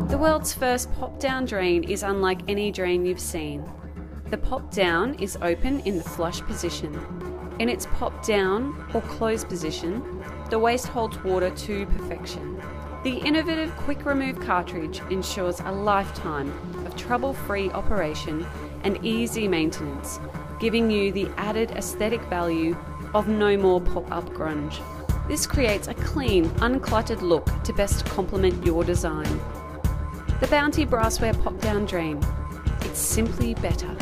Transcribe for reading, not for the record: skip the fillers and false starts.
The world's first pop-down drain is unlike any drain you've seen. The pop-down is open in the flush position. In its pop-down or closed position, the waste holds water to perfection. The innovative quick remove cartridge ensures a lifetime of trouble-free operation and easy maintenance, giving you the added aesthetic value of no more pop-up grunge. This creates a clean, uncluttered look to best complement your design. The Bounty Brassware Pop-Down Drain. It's simply better.